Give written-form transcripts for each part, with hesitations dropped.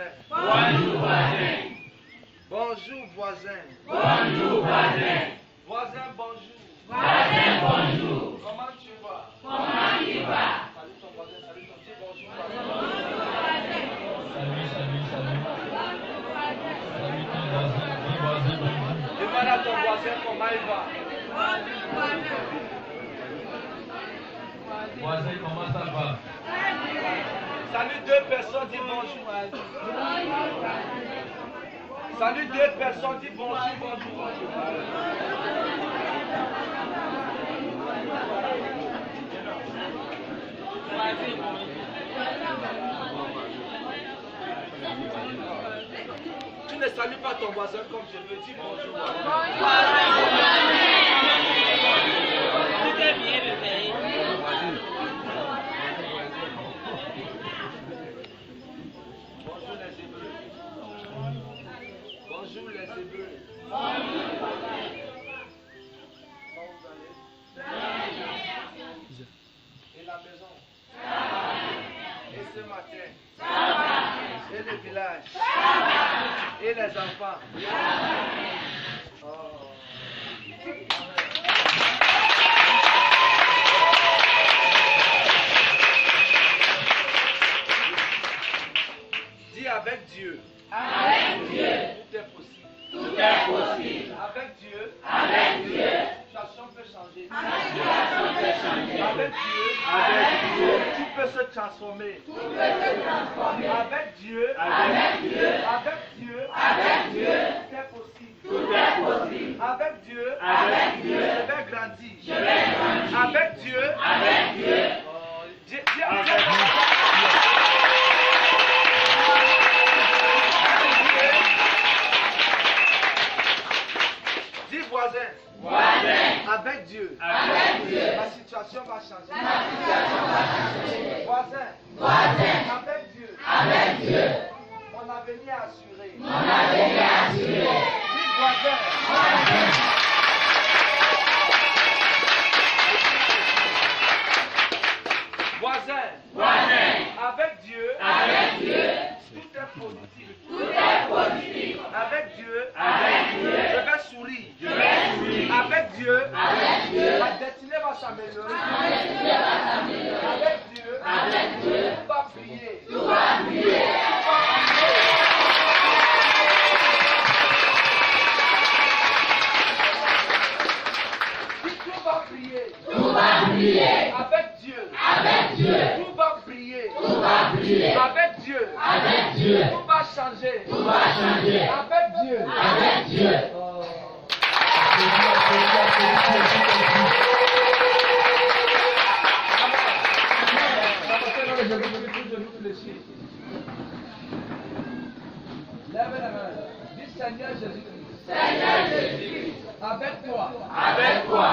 voisin. Bonjour voisin. Bonjour voisin. Bonjour voisin. Voisin, bonjour. Voisin, bonjour. Comment tu vas? Comment tu vas? Salut ton voisin, salut ton petit bonjour. Demande à ton voisin comment il va. Voisin, comment ça va? Salut deux personnes, dis bonjour. Salut deux personnes, dis bonjour, bonjour. Tu ne salues pas ton voisin comme je veux, dis bonjour. Bonjour les Hébreux. Bonjour les Hébreux. Comment vous allez? Et la maison? Et ce matin? Et le village? Et les enfants? Oh. Dis avec Dieu. Avec Dieu. Tout est possible. Tout est possible. Avec Dieu. Avec Dieu. La situation peut changer. Situation peut changer. Avec Dieu. Tout peut se transformer. Tout peut se transformer. Avec Dieu. Avec Dieu. Avec Dieu. Avec Dieu. Tout est possible. Tout est possible. Avec Dieu. Avec Dieu. Je vais grandir. Je vais grandir. Avec Dieu. Avec Dieu. Dis voisin. Voisin. Avec Dieu. Avec Dieu. Ma situation va changer. Ma situation va changer. Voisin. Voisin. Avec Dieu. Avec Dieu. Mon avenir assuré. Mon avenir assuré. Dis voisin. Voisin. Voisin. Voisin. Avec Dieu. Avec Dieu. Tout est positif. Tout est positif. Avec Dieu. Avec Dieu. Je vais sourire. Je vais sourire. Avec Dieu. Avec Dieu. Ma destinée va s'améliorer. Ma destinée va s'améliorer. Avec Dieu. Avec Dieu. Tout va prier. Tout va briller. Dis tout va prier. Tout va briller. Avec Dieu. Avec Dieu. Tout va prier. Tout va briller. Avec Dieu. Avec Dieu. Tout va changer. Tout va changer. Avec Dieu. Avec Dieu. Lève la main. Dis Seigneur Jésus-Christ. Seigneur Jésus. Avec toi. Avec toi.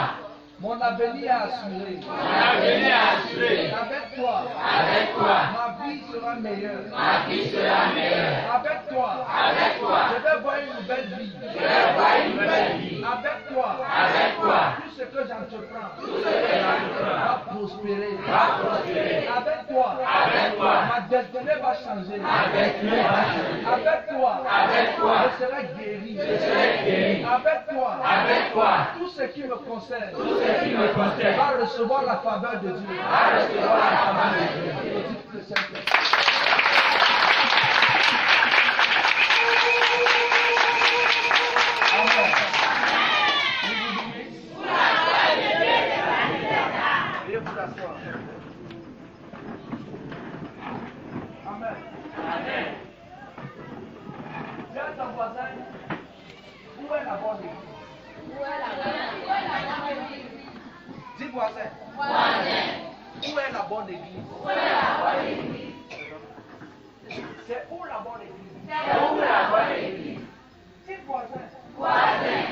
Mon avenir est assuré. Mon avenir est assuré. Avec toi. Avec toi. Ma vie sera meilleure. Ma vie sera meilleure. Avec toi. Avec toi. Je vais voir une nouvelle vie. Je vais voir une nouvelle vie. Avec toi. Avec toi. Tout ce que j'entreprends Tout ce que j'entreprends va prospérer. va prospérer. Avec toi. Avec toi. Ma destinée va changer. Avec Dieu va changer. Avec toi. Avec toi. Je serai guéri. Je serai guéri. Avec toi. Avec toi. Tout ce qui me concerne Tout ce qui me concerne va recevoir la faveur de Dieu. va recevoir la faveur de Dieu. Dites le Seigneur. Amen. Veuillez vous asseoir. Amen. Amen. Dis à ton voisin, où est la bonne église? Dis voisin, Voisin. où est la bonne église? Où est la bonne église? C'est où la bonne église? C'est où la bonne église? Dis voisin, Voisin.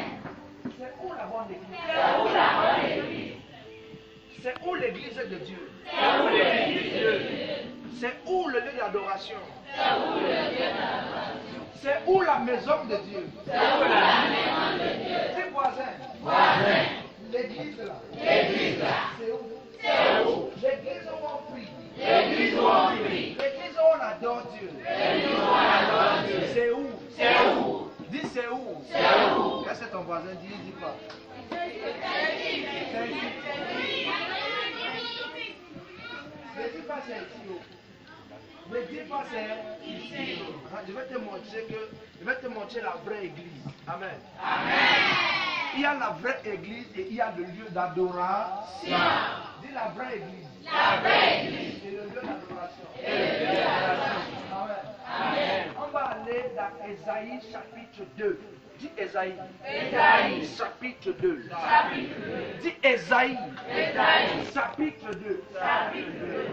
c'est où la bonne église? C'est où la bonne église? C'est où l'église de Dieu? C'est où l'église de Dieu? C'est où le lieu d'adoration? C'est où le Dieu d'adoration? C'est où la maison de Dieu? C'est où la maison de Dieu? Dis voisin, Voisin. l'église là, L'église là. c'est où? C'est où? L'église où on prie. L'église où on prie. L'église où on adore Dieu. L'église où on adore voisin, dis pas. Ne dis pas c'est ici. Ne dis pas c'est ici. Je vais te montrer la vraie église. Amen. Il y a la vraie église et il y a le lieu d'adoration. Dis la vraie église. La vraie église. Et le lieu d'adoration. Amen. On va aller dans Ésaïe chapitre 2. Dis Ésaïe. Ésaïe. Chapitre 2. Chapitre 2. Dis Ésaïe. Ésaïe. Chapitre 2. Chapitre 2.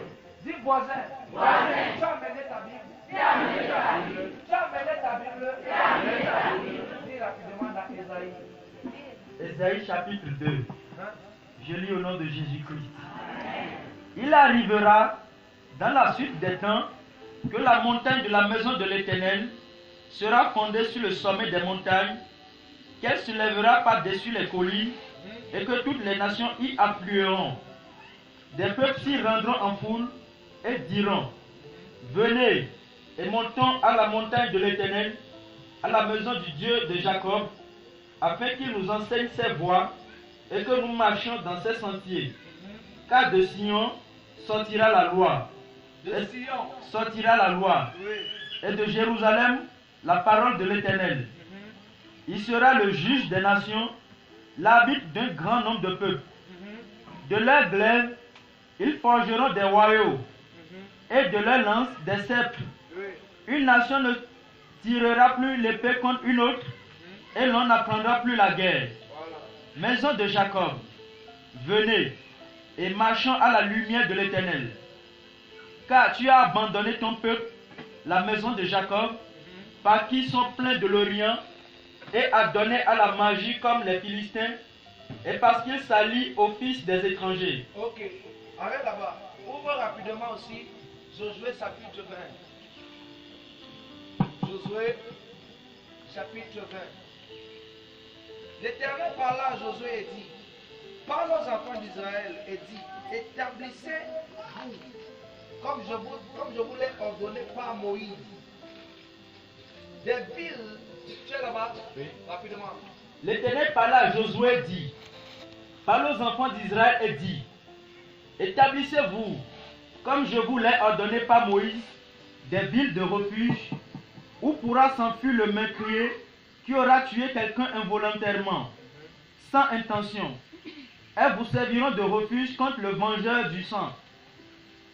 Dis voisin. Voisin. Tu as amené ta Bible. Tu as amené ta Bible. Tu as amené ta Bible. Tu as amené ta Bible. Dis rapidement dans Ésaïe. Ésaïe chapitre 2. Hein? Je lis au nom de Jésus-Christ. Il arrivera dans la suite des temps que la montagne de la maison de l'Éternel sera fondée sur le sommet des montagnes, qu'elle se lèvera par-dessus les collines et que toutes les nations y afflueront. Des peuples s'y rendront en foule et diront: venez et montons à la montagne de l'Éternel, à la maison du Dieu de Jacob, afin qu'il nous enseigne ses voies et que nous marchions dans ses sentiers. Car de Sion sortira la loi. De Sion. Sortira la loi. Oui. Et de Jérusalem la parole de l'Éternel. Il sera le juge des nations, l'arbitre d'un grand nombre de peuples. De leurs glaives, ils forgeront des royaumes, et de leurs lances des sceptres. Oui. Une nation ne tirera plus l'épée contre une autre, et l'on n'apprendra plus la guerre. Voilà. Maison de Jacob, venez et marchons à la lumière de l'Éternel. Car tu as abandonné ton peuple, la maison de Jacob, par qui sont pleins de l'Orient, et a donné à la magie comme les Philistins, et parce qu'ils s'allient aux fils des étrangers. Ok. Arrête là-bas. Ouvre rapidement aussi Josué chapitre 20. Josué chapitre 20. L'Éternel parla à Josué et dit: parle aux enfants d'Israël et dit: établissez-vous, comme je vous l'ai ordonné par Moïse, des villes. Tu es là-bas? Oui. Rapidement. L'Éternel parla à Josué et dit: parle aux enfants d'Israël et dit: établissez-vous, comme je vous l'ai ordonné par Moïse, des villes de refuge, où pourra s'enfuir le meurtrier qui aura tué quelqu'un involontairement, sans intention. Elles vous serviront de refuge contre le vengeur du sang.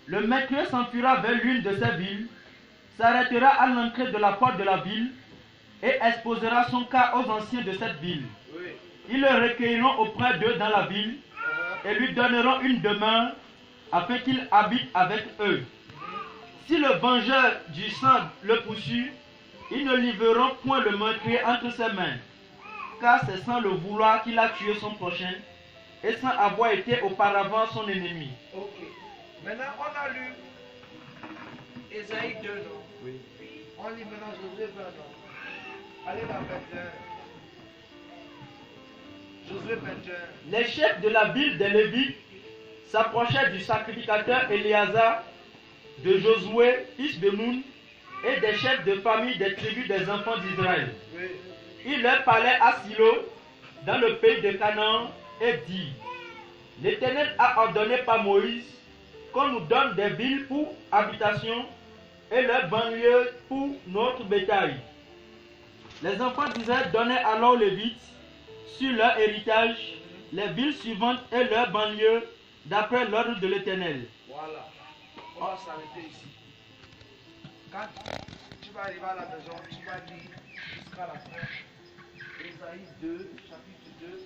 Le meurtrier s'enfuira vers l'une de ces villes, s'arrêtera à l'entrée de la porte de la ville et exposera son cas aux anciens de cette ville. Oui. Ils le recueilleront auprès d'eux dans la ville et lui donneront une demeure afin qu'il habite avec eux. Si le vengeur du sang le poursuit, ils ne livreront point le meurtrier entre ses mains, car c'est sans le vouloir qu'il a tué son prochain et sans avoir été auparavant son ennemi. Ok. Maintenant, on a lu Ésaïe 2, non? Oui. On lit maintenant Josué 20, non? Allez dans 21. Josué 21. Les chefs de la ville des Lévites s'approchèrent du sacrificateur Éléazar, de Josué, fils de Nun, et des chefs de famille des tribus des enfants d'Israël. Oui. Il leur parlait à Silo, dans le pays de Canaan, et dit: l'Éternel a ordonné par Moïse qu'on nous donne des villes pour habitation et leurs banlieues pour notre bétail. Les enfants d'Israël donnaient alors aux Lévites, sur leur héritage, les villes suivantes et leurs banlieues, d'après l'ordre de l'Éternel. Voilà. On va s'arrêter ici. Quand tu vas arriver à la maison, tu vas lire jusqu'à la fin. Ésaïe 2, chapitre 2,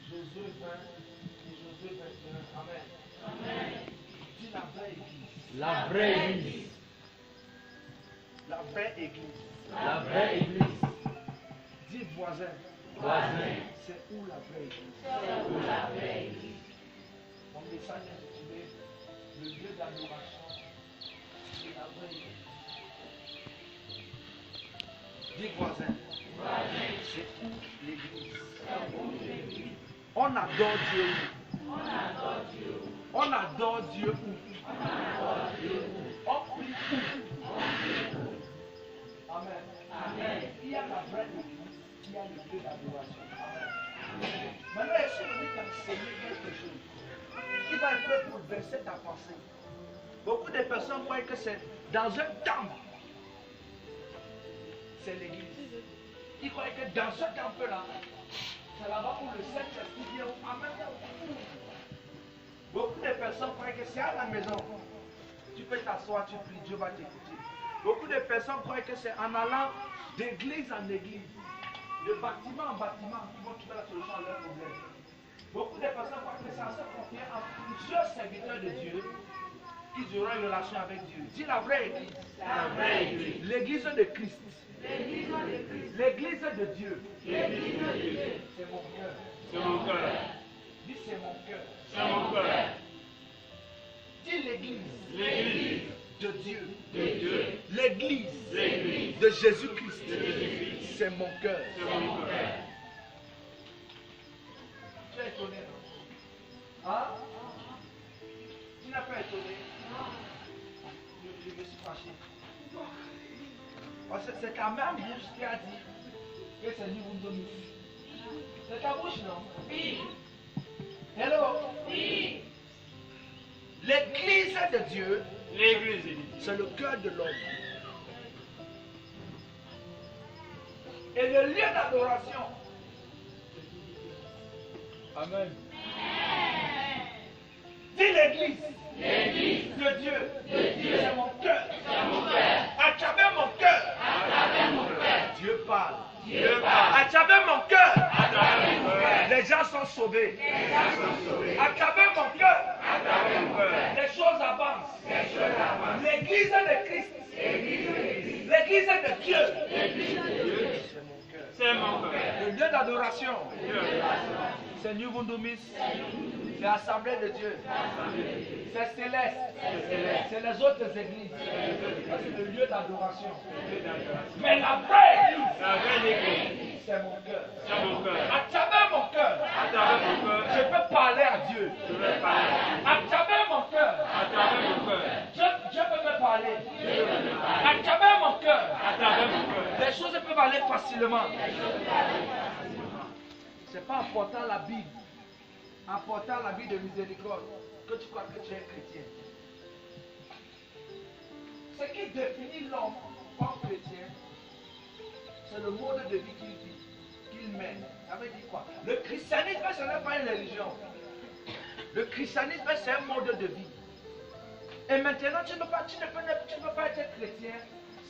Josué 20 et Josué 21. Amen. Amen. Dis la vraie église. La vraie église. La vraie église. La vraie église. Dis voisin. Voisin. C'est où la vraie église? C'est où la vraie église? Mon message est intitulé le lieu d'adoration de la vraie église. Dis voisin. C'est où l'église? On adore Dieu où? On adore Dieu où? On prie où? Amen. Il y a la vraie église, il y a le lieu d'adoration. t'enseigner quelque chose. Il va un peu bouleverser ta pensée. Beaucoup de personnes croient que c'est dans un temple. C'est l'église. Ils croient que dans ce temple-là, c'est là-bas où le Saint-Esprit vient. Beaucoup de personnes croient que c'est à la maison. Tu peux t'asseoir, tu pries, Dieu va t'écouter. Beaucoup de personnes croient que c'est en allant d'église en église, de bâtiment en bâtiment, qu'ils vont trouver la solution à leurs problèmes. Beaucoup de personnes croient que c'est en se confier à plusieurs serviteurs de Dieu qu'ils auront une relation avec Dieu. Dis la vraie église. L'église de Christ. L'église de Dieu. C'est mon cœur. Dis c'est mon cœur. Dis l'église de Dieu. L'église de Jésus-Christ. C'est mon cœur. Tu es étonné, non? Hein? Tu n'as pas étonné? Je me suis fâché. Parce que c'est ta même bouche qui a dit que c'est nous vous donnons. C'est ta bouche, non? Oui. Hello? Oui. L'église de Dieu, c'est le cœur de l'homme. Et le lieu d'adoration. Amen. Dis l'église. De Dieu. C'est mon cœur. À travers mon cœur. Dieu parle. À travers mon cœur. Les gens sont sauvés. À travers mon cœur. Les choses avancent. L'église de Christ. L'église de Dieu. C'est mon cœur. Le lieu d'adoration. C'est New Wundumis. C'est l'Assemblée de Dieu. C'est céleste. C'est les autres églises. C'est le lieu d'adoration. Mais la vraie église, c'est mon cœur. À travers mon cœur, je peux parler à Dieu. À travers mon cœur, Dieu peut me parler. À travers mon cœur, les choses peuvent aller facilement. C'est pas important la Bible. Important la vie de miséricorde que tu crois que tu es chrétien. Ce qui définit l'homme comme chrétien, c'est le mode de vie qu'il mène. Ça veut dire quoi? Le christianisme, ce n'est pas une religion. Le christianisme, c'est un mode de vie. Et maintenant, tu ne peux pas être chrétien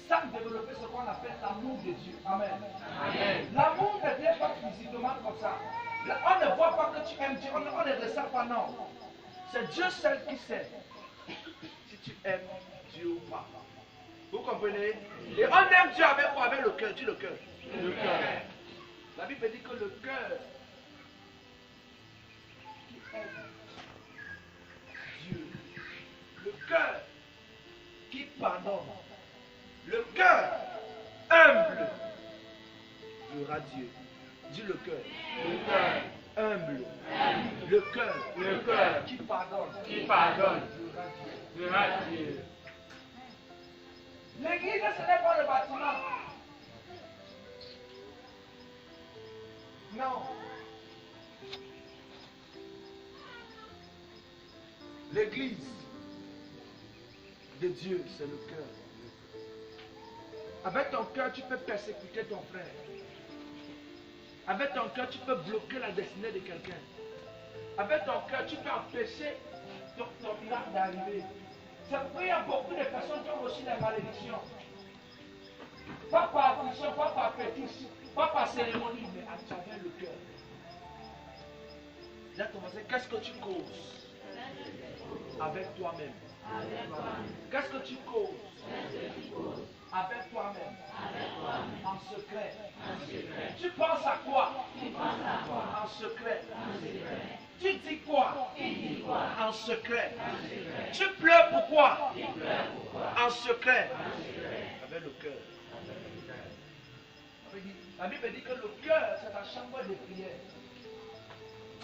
sans développer ce qu'on appelle l'amour de Dieu. Amen. L'amour ne vient pas physiquement comme ça. On ne voit pas que tu aimes Dieu, on ne ressent pas, non. C'est Dieu seul qui sait si tu aimes Dieu ou pas. Vous comprenez? Et on aime Dieu avec quoi? Avec le cœur. Dis le cœur. La Bible dit que le cœur qui aime Dieu, le cœur qui pardonne, le cœur humble verra Dieu. Dis le cœur. Humble. Le cœur. Qui pardonne. Verra Dieu. L'église, ce n'est pas le bâtiment. Non. L'église de Dieu, c'est le cœur. Avec ton cœur, tu peux persécuter ton frère. Avec ton cœur, tu peux bloquer la destinée de quelqu'un. Avec ton cœur, tu peux empêcher ton âme d'arriver. C'est pourquoi il y a beaucoup de personnes qui ont reçu des malédictions. Pas par affliction, pas par fétiche, pas par cérémonie, mais à travers le cœur. Là, qu'est-ce que tu causes avec toi-même? Qu'est-ce que tu causes avec toi-même? En secret. Tu penses à quoi? En secret. Tu dis quoi? En secret. Tu pleures pourquoi? En secret. Avec le cœur. La Bible dit que le cœur, c'est ta chambre de prière.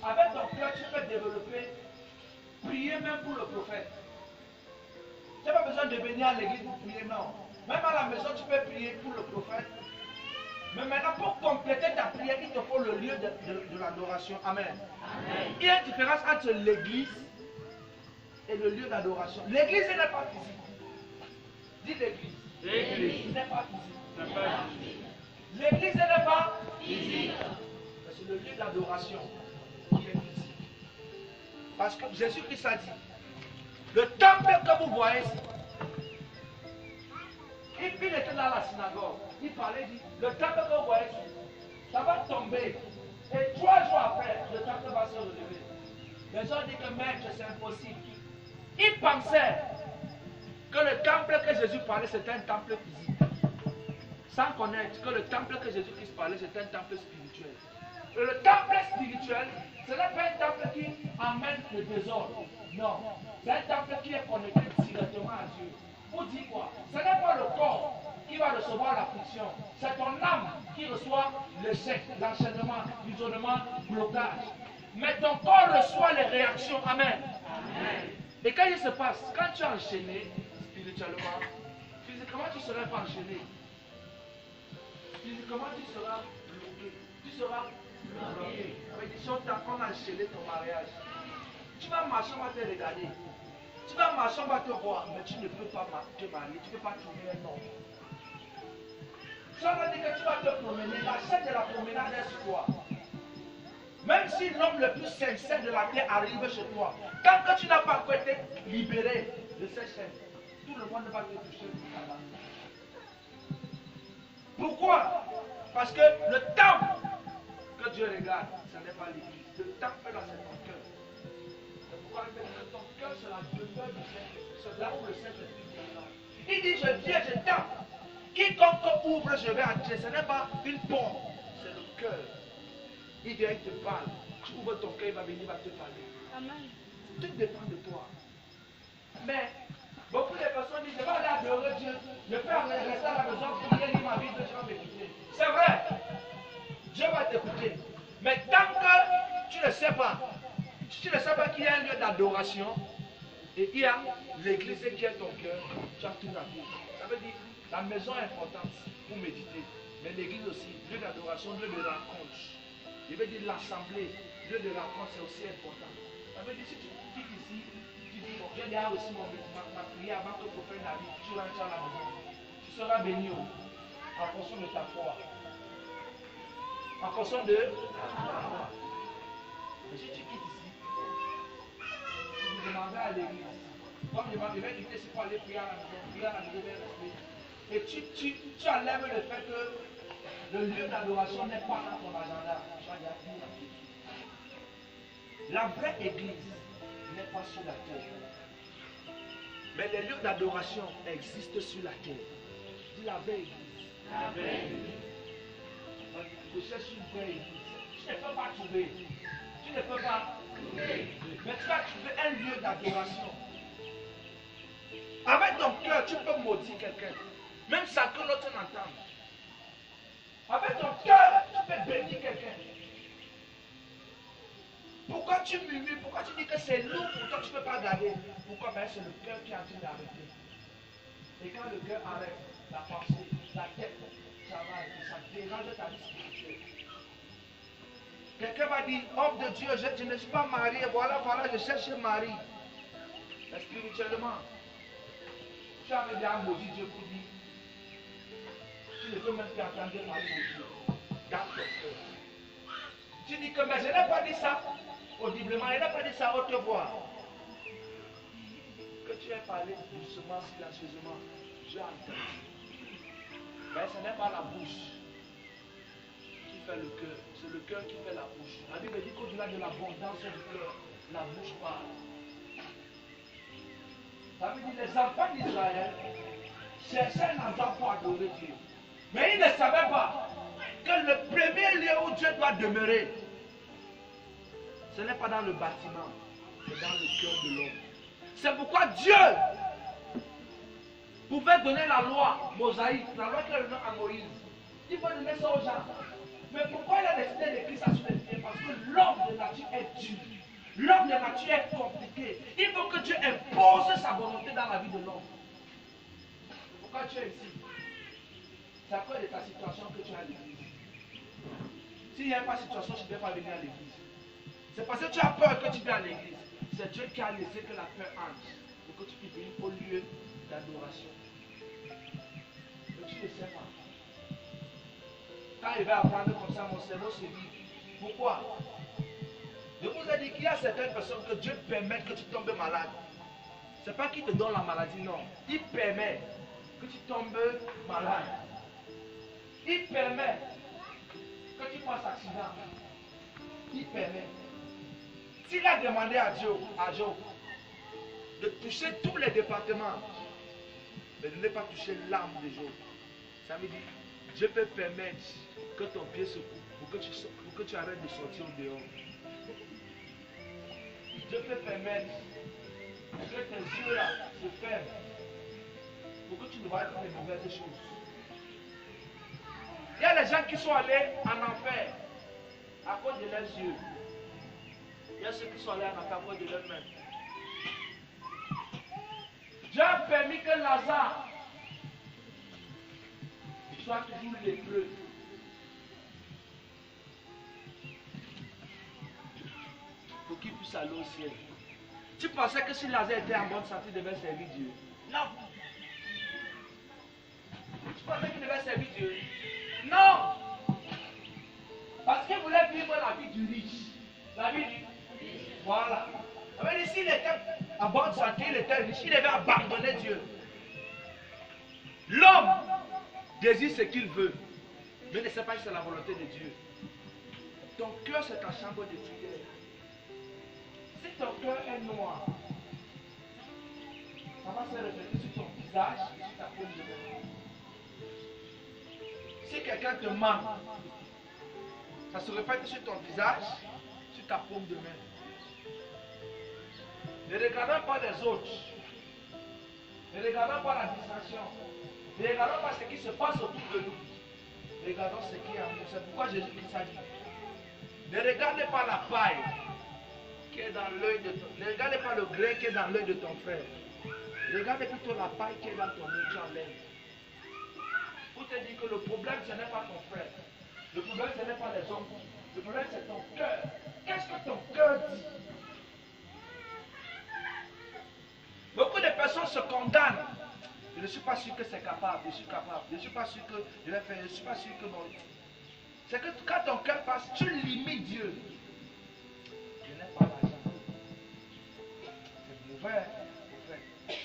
Avec ton cœur, tu peux développer, prier même pour le prophète. Tu n'as pas besoin de venir à l'église pour prier, non. Même à la maison, tu peux prier pour le prophète. Mais maintenant, pour compléter ta prière, il te faut le lieu de l'adoration. Amen. Il y a une différence entre l'église et le lieu d'adoration. L'église n'est pas physique. Dis l'église. L'église n'est pas physique. L'église n'est pas physique. C'est le lieu d'adoration qui est physique. Parce que Jésus-Christ a dit, le temple que vous voyez, il était dans la synagogue, il parlait, dit, le temple que vous voyez, ça va tomber. Et 3 jours après, le temple va se relever. Les gens disent que maître, c'est impossible. Ils pensaient que le temple que Jésus parlait, c'était un temple physique. Sans connaître que le temple que Jésus-Christ parlait, c'était un temple spirituel. Et le temple spirituel, ce n'est pas un temple qui amène le désordre. Non. C'est un temple qui est connecté directement à Dieu. Pour dire quoi? Ce n'est pas le corps qui va recevoir l'affliction. C'est ton âme qui reçoit l'échec, l'enchaînement, l'isolement, le blocage. Mais ton corps reçoit les réactions. Amen. Amen. Et quand il se passe, quand tu es enchaîné spirituellement, physiquement tu ne seras pas enchaîné. Physiquement tu seras bloqué. Tu seras bloqué. Si on t'apprend à enchaîner ton mariage, tu vas marcher, on va te regarder. Tu vas marcher, on va te voir, mais tu ne peux pas te marier, tu ne peux pas trouver un homme. Ça veut dire que tu vas te promener, la chaîne de la promenade est sur toi. Même si l'homme le plus sincère de la terre arrive chez toi, tant que tu n'as pas encore été libéré de cette chaîne, tout le monde va te toucher là-bas. Pourquoi? Parce que le temple que Dieu regarde, ce n'est pas l'église. Le temple là, c'est ton cœur. C'est pourquoi il dit que ton cœur, c'est la demeure du Saint-Esprit. C'est là où le Saint-Esprit viendra. Il dit, je viens, je tape. Quiconque ouvre, je vais entrer. Ce n'est pas une porte, c'est le cœur. Il vient, il te parle. Tu ouvres ton cœur, il va venir, il va te parler. Amen. Tout dépend de toi. Mais beaucoup de personnes disent, je vais aller adorer Dieu. Je peux rester à la maison pour bien lire ma vie, Dieu va m'écouter. C'est vrai. Dieu va t'écouter. Mais tant que tu ne sais pas, si tu ne sais pas qu'il y a un lieu d'adoration, et il y a l'église qui est ton cœur, tu as tout raté. Ça veut dire, la maison est importante pour méditer. Mais l'église aussi, lieu d'adoration, lieu de rencontre. Je veux dire l'assemblée, lieu de rencontre, c'est aussi important. Ça veut dire, si tu quittes ici, tu dis, bon, j'ai déjà reçu ma prière avant que le prophète n'arrive, tu rentres à la maison. Tu seras béni en fonction de ta foi. En fonction de ta foi. Mais si tu quittes ici, tu demandes à l'église. Comme je vais quitter ici pour aller prier à la maison, prier à la maison, et tu enlèves le fait que le lieu d'adoration n'est pas dans ton agenda. La vraie église n'est pas sur la terre. Mais les lieux d'adoration existent sur la terre. Dis la vraie église. La vraie église. Je cherche une vraie église. Tu ne peux pas trouver. Tu ne peux pas trouver. Mais tu vas trouver un lieu d'adoration. Avec ton cœur, tu peux maudire quelqu'un. Même sans que l'autre n'entende. Avec ton cœur, tu peux bénir quelqu'un. Pourquoi tu murmures? Pourquoi tu dis que c'est lourd pour toi, tu ne peux pas garder? Pourquoi? Ben, c'est le cœur qui est en train d'arrêter. Et quand le cœur arrête, la pensée, la tête, ça va arrêter, ça dérange ta vie spirituelle. Quelqu'un va dire, homme de Dieu, je ne suis pas marié, voilà, je cherche un mari. Mais spirituellement, tu as bien maudit Dieu pour dire, tu ne peux même plus entendre parler de Dieu. Garde ton cœur. Tu dis que mais je n'ai pas dit ça audiblement, je n'ai pas dit ça à haute voix. Que tu aies parlé doucement, silencieusement, j'ai entendu. Mais ce n'est pas la bouche qui fait le cœur, c'est le cœur qui fait la bouche. La Bible dit qu'au-delà de l'abondance du cœur, la bouche parle. Ça veut dire les enfants d'Israël cherchaient un endroit pour adorer Dieu. Mais ils ne savaient pas que le premier lieu où Dieu doit demeurer, ce n'est pas dans le bâtiment, mais dans le cœur de l'homme. C'est pourquoi Dieu pouvait donner la loi mosaïque, la loi qui est donnée à Moïse. Il faut donner ça aux gens. Mais pourquoi il a décidé d'écrire ça sur les pieds? Parce que l'homme de nature est dur. L'homme de nature est compliqué. Il faut que Dieu impose sa volonté dans la vie de l'homme. Pourquoi tu es ici? C'est à cause de ta situation que tu as l'église. S'il n'y a pas de situation, je ne vais pas venir à l'église. C'est parce que tu as peur que tu viens à l'église. C'est Dieu qui a laissé que la peur entre pour que tu puisses venir au lieu d'adoration. Mais tu ne sais pas. Quand il va apprendre comme ça, mon cerveau se vide. Pourquoi? Je vous ai dit qu'il y a certaines personnes que Dieu permet que tu tombes malade. Ce n'est pas qu'il te donne la maladie, non. Il permet que tu tombes malade. Il permet que tu fasses accident. Il permet. S'il a demandé à Job de toucher tous les départements, mais de ne pas toucher l'âme de Job, ça veut dire Dieu peut permettre que ton pied se coupe pour que tu arrêtes de sortir au dehors. Dieu peut permettre que tes yeux là se ferment pour que tu ne vois pas les mauvaises choses. Il y a des gens qui sont allés en enfer à cause de leurs yeux. Il y a ceux qui sont allés en enfer à cause de leurs mains. Dieu a permis que Lazare soit toujours lépreux. Pour qu'il puisse aller au ciel. Tu pensais que si Lazare était en bonne santé, il devait servir Dieu? Non. Tu pensais qu'il devait servir Dieu? Non. Parce qu'il voulait vivre la vie du riche. La vie du... Voilà. Mais s'il était en bonne santé, il était riche, il devait abandonner Dieu. L'homme désire ce qu'il veut, mais ne sait pas si c'est la volonté de Dieu. Ton cœur, c'est ta chambre de prière. Si ton cœur est noir, ça va se refléter sur ton visage et sur ta paume de main. Si quelqu'un te manque, ça se reflète sur ton visage, sur ta paume de main. Ne regardons pas les autres. Ne regardons pas la distraction. Ne regardons pas ce qui se passe autour de nous. Regardons ce qui est en nous. C'est pourquoi Jésus-Christ a dit. Ne regardez pas la paille qui est dans l'œil de ton... Ne regardez pas le grain qui est dans l'œil de ton frère. Regardez plutôt la paille qui est dans ton œil, tu enlèves. Pour te dire que le problème, ce n'est pas ton frère. Le problème, ce n'est pas les hommes. Le problème, c'est ton cœur. Qu'est-ce que ton cœur dit? Beaucoup de personnes se condamnent. Je ne suis pas sûr que c'est capable. Je suis capable. Je ne suis pas sûr que je vais faire. Je ne suis pas sûr que bon. C'est que quand ton cœur passe, tu limites Dieu. Je n'ai pas l'argent. C'est mauvais. Je ne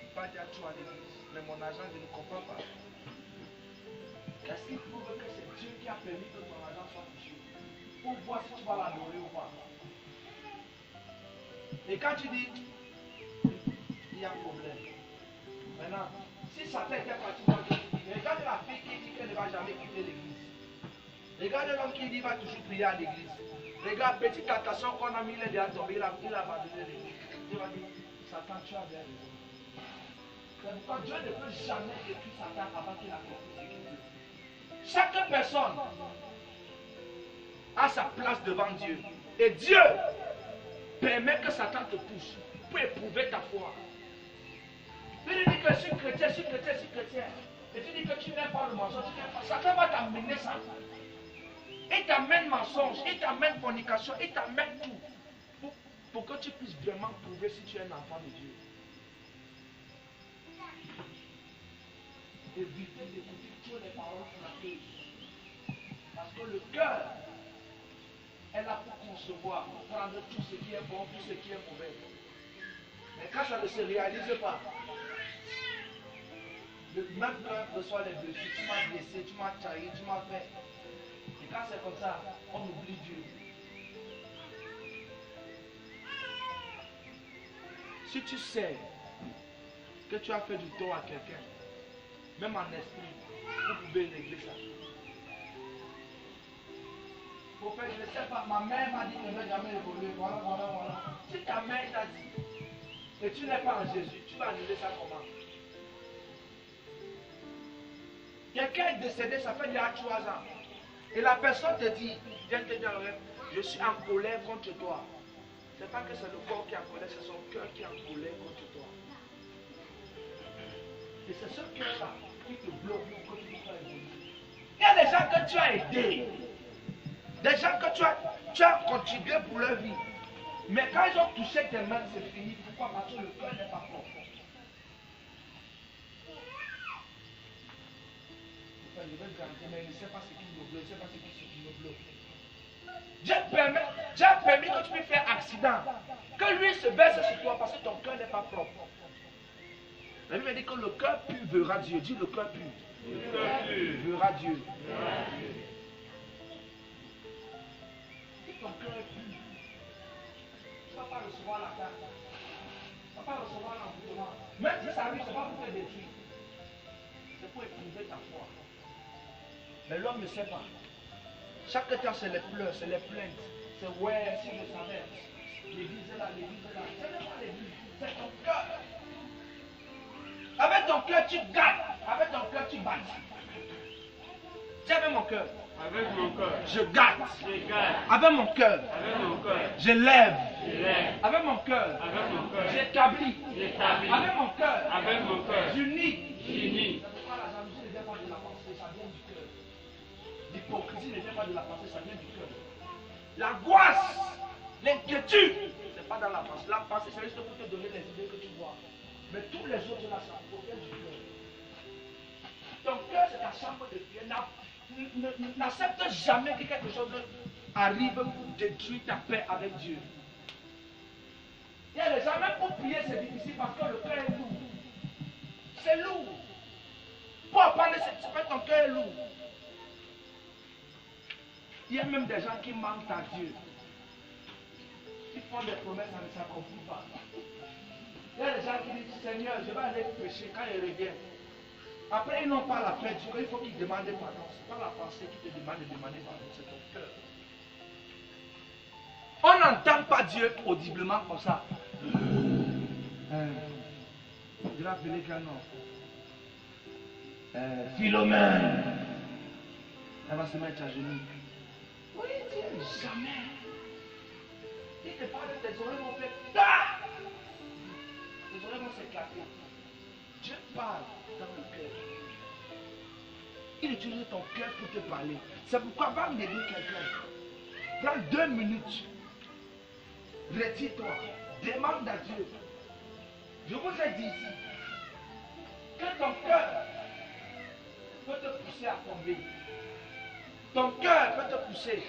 peux pas dire tout à l'église. Mais mon argent, je ne comprends pas. Qu'est-ce qui prouve que c'est Dieu qui a permis que ton argent soit touché? Pour voir si tu vas l'adorer ou pas. Et quand tu dis, il y a un problème. Maintenant, si Satan était parti, regarde la fille qui dit qu'elle ne va jamais quitter l'église. Regarde l'homme qui dit qu'il va toujours prier à l'église. Regarde, petite tentation qu'on a mis, il est déjà tombé, il a abandonné l'église. Dieu va dire, Satan, tu as bien raison. C'est pourquoi Dieu ne peut jamais détruire Satan avant qu'il a compris ce qu'il veut. Chaque personne a sa place devant Dieu. Et Dieu permet que Satan te touche pour éprouver ta foi. Tu lui dis que je suis chrétien, je suis chrétien, je suis chrétien. Et tu dis que tu n'aimes pas le mensonge, tu n'aimes pas. Satan va t'amener ça. Il t'amène mensonge, il t'amène fornication, il t'amène tout. Pour que tu puisses vraiment prouver si tu es un enfant de Dieu. Évitez d'écouter toutes les paroles flatteuses. Parce que le cœur est là pour concevoir, pour prendre tout ce qui est bon, tout ce qui est mauvais. Mais quand ça ne se réalise pas, le même cœur reçoit les blessures. Tu m'as blessé, tu m'as trahi, tu m'as fait. Et quand c'est comme ça, on oublie Dieu. Si tu sais que tu as fait du tort à quelqu'un, même en esprit, vous pouvez régler ça. Prophète, je ne sais pas, ma mère m'a dit qu'elle ne va jamais évoluer. Voilà. Si ta mère t'a dit, et tu n'es pas en Jésus, tu vas annuler ça comment? Quelqu'un est décédé, ça fait déjà 3 ans. Et la personne te dit, viens te dire, je suis en colère contre toi. Ce n'est pas que c'est le corps qui est en colère, c'est son cœur qui est en colère contre toi. Et c'est ce cœur-là qui te bloque pour que tu ne sois évolué. Il y a des gens que tu as aidés. Des gens que tu as contribué pour leur vie. Mais quand ils ont touché tes mains, c'est fini. Pourquoi? Parce que le cœur n'est pas propre. Je vais grandir, mais je ne sais pas ce qui me bloque, je ne sais pas ce qui me bloque. Dieu a permis que tu puisses faire accident. Que lui se baisse sur toi parce que ton cœur n'est pas propre. La Bible dit que le cœur pur verra Dieu. Dis le cœur pur. Le cœur pur verra Dieu. verra Dieu. Si ton cœur est pur, tu ne vas pas recevoir la carte. Tu ne vas pas recevoir l'envoûtement. Même si ça arrive, ce n'est pas pour te détruire. C'est pour éprouver ta foi. Mais l'homme ne sait pas. Chaque temps, c'est les pleurs, c'est les plaintes. C'est ouais, si je savais. L'église est là, l'église est là. Ce n'est pas l'église, c'est ton cœur. Avec ton cœur, tu gagnes. Avec ton cœur, tu bâtis. Tiens, avec mon cœur. Avec mon cœur, Je gagne. je gagne. Avec mon cœur, Avec mon cœur, je lève. je lève. Avec mon cœur, Avec mon cœur, j'établis. j'établis. Avec mon cœur, Avec mon cœur, j'unis. j'unis. La jalousie ne vient pas de la pensée, ça vient du cœur. L'hypocrisie ne vient pas de la pensée, ça vient du cœur. L'angoisse, l'inquiétude, ce n'est pas dans la pensée. La pensée, c'est juste pour te donner les idées que tu vois. Mais tous les autres, là, ça provient du cœur. Ton cœur, c'est ta chambre de Dieu. N'accepte jamais que quelque chose arrive pour détruire ta paix avec Dieu. Il y a des gens, même pour prier, c'est difficile parce que le cœur est lourd. C'est lourd. Pour parler, c'est pas ton cœur est lourd. Il y a même des gens qui mentent à Dieu. Ils font des promesses, ça ne s'accomplit pas. Il y a des gens qui disent, Seigneur, je vais aller pécher quand il revient. Après, ils n'ont pas la paix du cœur, il faut qu'ils demandent pardon. Ce n'est pas la pensée qui te demande de demander pardon, c'est ton cœur. On n'entend pas Dieu audiblement comme ça. Je vais appeler quel nom? Philomène. Elle va se mettre à genoux. Oui, Dieu, jamais. Il te parle, tes oreilles vont faire ta. Tes oreilles vont s'éclater. Dieu parle dans le cœur. Il utilise ton cœur pour te parler. C'est pourquoi va me dire quelqu'un. Prends 2 minutes. Retire-toi. Demande à Dieu. Je vous ai dit ici que ton cœur peut te pousser à tomber. Ton cœur peut te pousser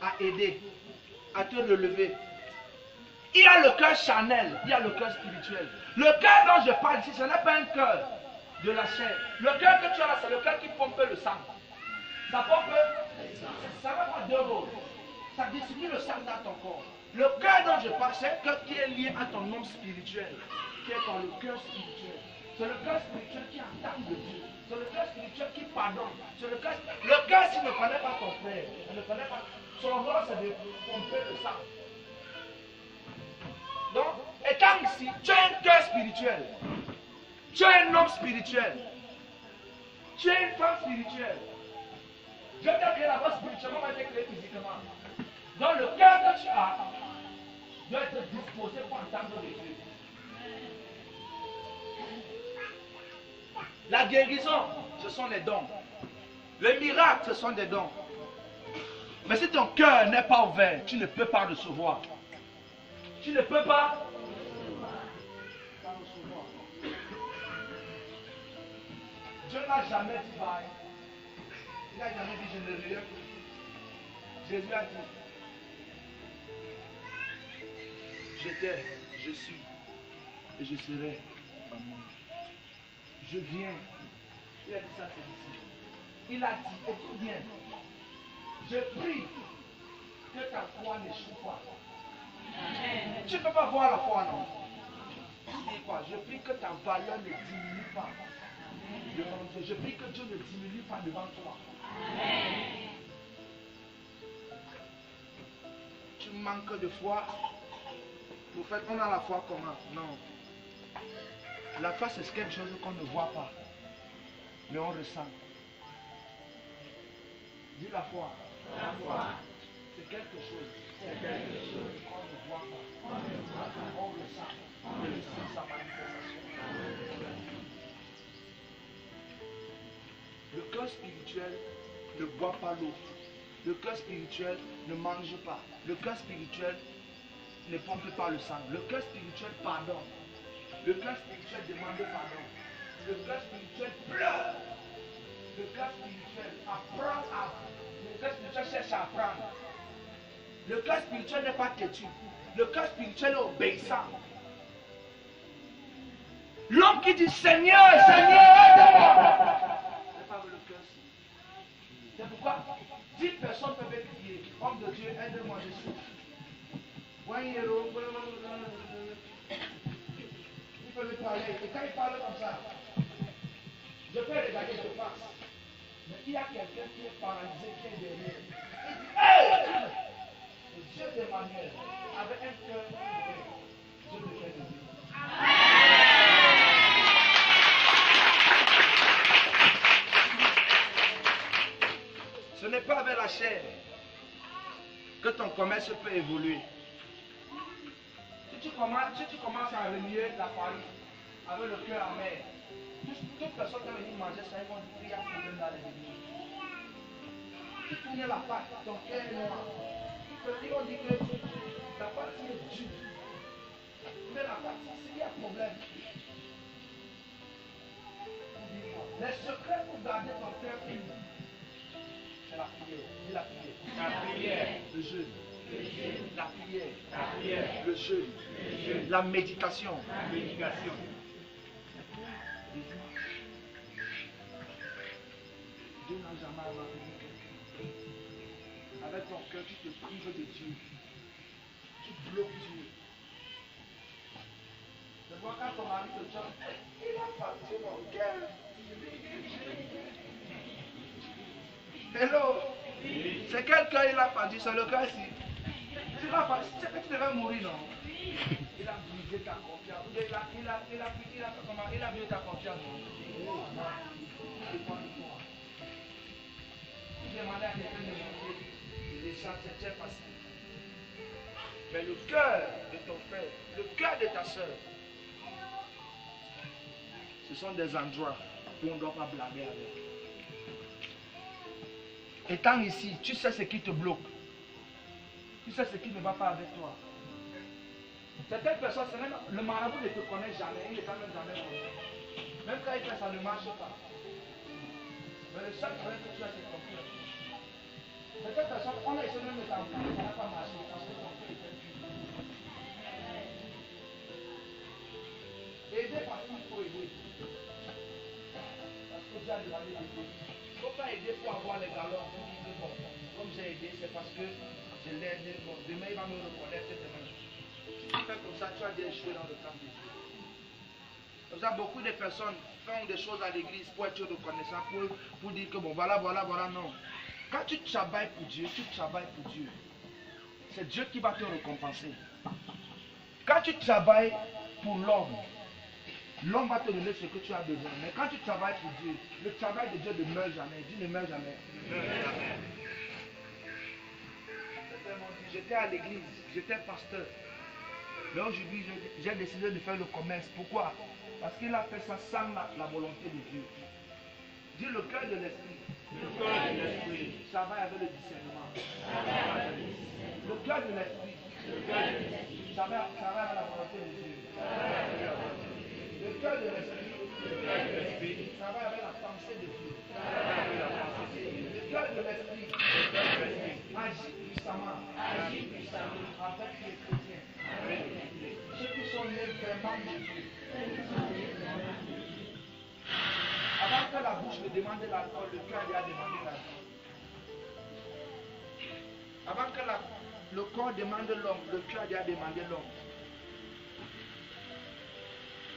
à aider, à te relever. Il y a le cœur charnel, il y a le cœur spirituel. Le cœur dont je parle ici, ce n'est pas un cœur de la chair. Le cœur que tu as là, c'est le cœur qui pompe le sang. Ça pompe, ça va avoir 2 rôles. Ça distribue le sang dans ton corps. Le cœur dont je parle, c'est un cœur qui est lié à ton homme spirituel, qui est dans le cœur spirituel. C'est le cœur spirituel qui entend de Dieu. C'est le cœur spirituel qui pardonne. C'est le cœur, s'il ne connaît pas ton frère, il ne connaît pas. Son rôle, c'est de pomper le sang. Donc, étant ici, tu as un cœur spirituel. Tu es un homme spirituel. Tu es une femme spirituelle. Dieu t'a créé d'abord spirituellement, mais t'a créé physiquement. Donc le cœur que tu as doit être disposé pour entendre de Dieu. La guérison, ce sont les dons. Les miracles, ce sont des dons. Mais si ton cœur n'est pas ouvert, tu ne peux pas recevoir. Tu ne peux pas recevoir. Dieu n'a jamais dit bye. Il n'a jamais dit je ne rien. Jésus a dit j'étais, je suis et je serai un monde. Je viens. Il a dit ça, c'est ici. Il a dit, écoute bien, je prie que ta foi n'échoue pas. Tu ne peux pas voir la foi, non? Tu dis quoi? Je prie que ta valeur ne diminue pas devant Dieu. Je prie que Dieu ne diminue pas devant toi. Tu manques de foi. Prophète, on a la foi comment? Non. La foi, c'est quelque chose qu'on ne voit pas, mais on ressent. Dis la foi. La foi, C'est quelque chose. c'est quelque chose Qu'on ne voit pas. qu'on ne voit pas. On ressent. On ressent Sa manifestation. Le cœur spirituel ne boit pas l'eau. Le cœur spirituel ne mange pas. Le cœur spirituel ne pompe pas le sang. Le cœur spirituel pardonne. Le cœur spirituel demande pardon. Le cœur spirituel pleure. Le cœur spirituel apprend à. Le cœur spirituel cherche à apprendre. Le cœur spirituel n'est pas têtu. Le cœur spirituel est obéissant. L'homme qui dit Seigneur, Seigneur, aide-moi. C'est pas le cœur. C'est pourquoi 10 personnes peuvent crier. Homme de Dieu, aide-moi, je souffre. Il peut me parler. Et quand il parle comme ça, je peux regarder de face. Mais il y a quelqu'un qui est paralysé, qui est derrière. Il dit hey! Le Dieu d'Emmanuel avait un cœur de Dieu de fait de Dieu. Ce n'est pas avec la chair que ton commerce peut évoluer. Si tu commences à remuer la farine avec le cœur amer, toute personne qui va venir manger ça, ils vont dire qu'il y a un problème dans les églises. Si tu mets la pâte, ton cœur est noir. Ils vont dire que la pâte est dure. Mais la pâte, il y a un problème. Les secrets pour garder ton cœur pur, c'est la prière. Dis la prière. La prière. Le jeûne. La prière. La prière. Le jeûne. Le jeûne. La méditation. La médication. Dieu n'a jamais abandonné quelqu'un. Avec ton cœur, tu te prives de Dieu. Tu bloques Dieu. C'est pourquoi quand ton mari te dit, il a parti mon cœur. Hello. C'est quel cœur il a parti? C'est le cœur ici. Tu l'as parti. C'est que tu devais mourir, non? Il a brisé ta confiance. Il a brisé ta confiance. Tu demandais à quelqu'un de monter. Les gens, c'est très facile. Mais le cœur de ton frère, le cœur de ta soeur, ce sont des endroits où on ne doit pas blâmer avec. Étant ici, tu sais ce qui te bloque. Tu sais ce qui ne va pas avec toi. Certaines personnes, le marabout ne te connaît jamais, il ne t'a même jamais connu. Même quand il fait ça, ne marche pas. Mais le seul problème que tu as, c'est ton cœur. Certaines personnes, on a essayé même de t'envoyer, ça n'a pas marché parce que ton cœur était dur. Aider partout, il faut aider. Parce que Dieu a demandé d'aider. Il ne faut pas aider pour avoir les galons, pour dire que bon, comme j'ai aidé, c'est parce que je l'ai aidé. Bon, demain, il va me reconnaître demain. Si tu fais comme ça, tu as déjà échoué dans le temps de Dieu. Comme ça, beaucoup de personnes font des choses à l'église pour être reconnaissant, pour dire que bon, voilà, non. Quand tu travailles pour Dieu, tu travailles pour Dieu. C'est Dieu qui va te récompenser. Quand tu travailles pour l'homme, l'homme va te donner ce que tu as besoin. Mais quand tu travailles pour Dieu, le travail de Dieu ne meurt jamais. Dieu ne meurt jamais. J'étais à l'église, j'étais pasteur. Mais aujourd'hui, j'ai décidé de faire le commerce. Pourquoi? Parce qu'il a fait ça sans la volonté de Dieu. Dis le cœur de l'esprit. Le cœur de l'esprit. Travaille avec le discernement. Le cœur de l'esprit. Travaille avec la volonté de Dieu. Le cœur de l'esprit. Travaille avec la pensée de Dieu. Le cœur de l'esprit. Agit puissamment. Avec les chrétiens. Ceux qui sont nés vraiment de Dieu. Avant que la bouche ne demande l'alcool, le cœur lui a demandé l'alcool. Avant que le corps demande l'homme, le cœur lui a demandé l'homme.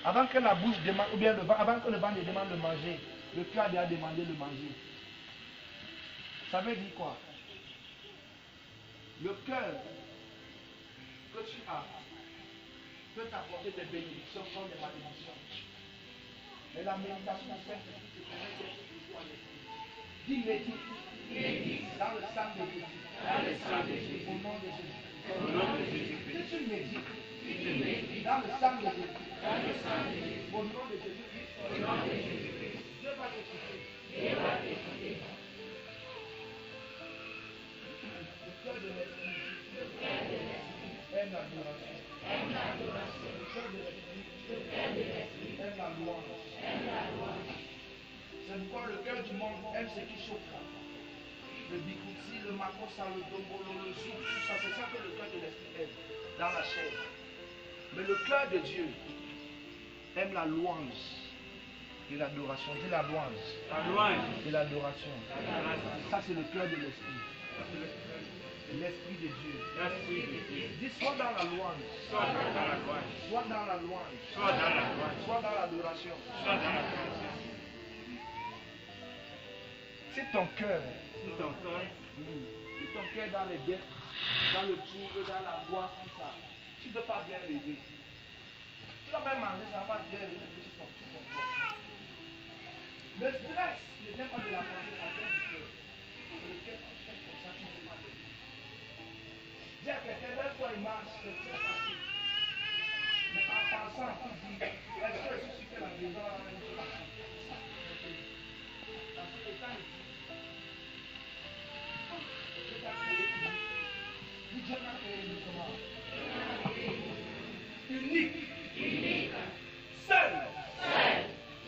Avant que la bouche demande, ou bien avant que le ventre demande de manger, le cœur lui a demandé de manger. Ça veut dire quoi? Le cœur que tu as peut t'apporter des bénédictions comme des malédictions. Mais la méditation, c'est que tu te connais des spirituels en esprit. Dis médite. Dans le sang de Jésus. Au nom de Jésus. Si tu médites dans le sang de Jésus. Au nom de Jésus. Dieu va t'écouter. aime l'adoration. Le cœur de l'esprit aime la louange. C'est pourquoi le cœur du monde aime ce qui chauffe. Le bikouti, le makosa, le dombolo, le souk, tout ça, c'est ça que le cœur de l'esprit aime dans la chair. Mais le cœur de Dieu aime la louange et l'adoration. Dis la louange. La louange. Et l'adoration. L'adoration. Ça, c'est le cœur de l'esprit. L'esprit de Dieu. L'esprit de Dieu. Dis soit dans la louange, Soit dans la louange. soit dans la louange, Soit dans la louange. soit dans l'adoration. Soit dans l'adoration. Si ton cœur, Si ton cœur, si ton cœur dans les dettes, dans le trouble, dans la voix, tout ça, tu ne peux pas bien l'aider. Tu vas même manger, ça va bien l'aider sur ton corps. Le stress ne vient pas de la pensée, ça vient du cœur. Le cœur, quand tu fais comme ça, tu ne peux pas l'aider. Dis à quelqu'un, même quand il marche, c'est très facile. Mais en pensant, tu dis, est-ce que je suis fait la maison à la même chose? Parce que quand il dit, Dieu m'a créé comment? Unique. Seul.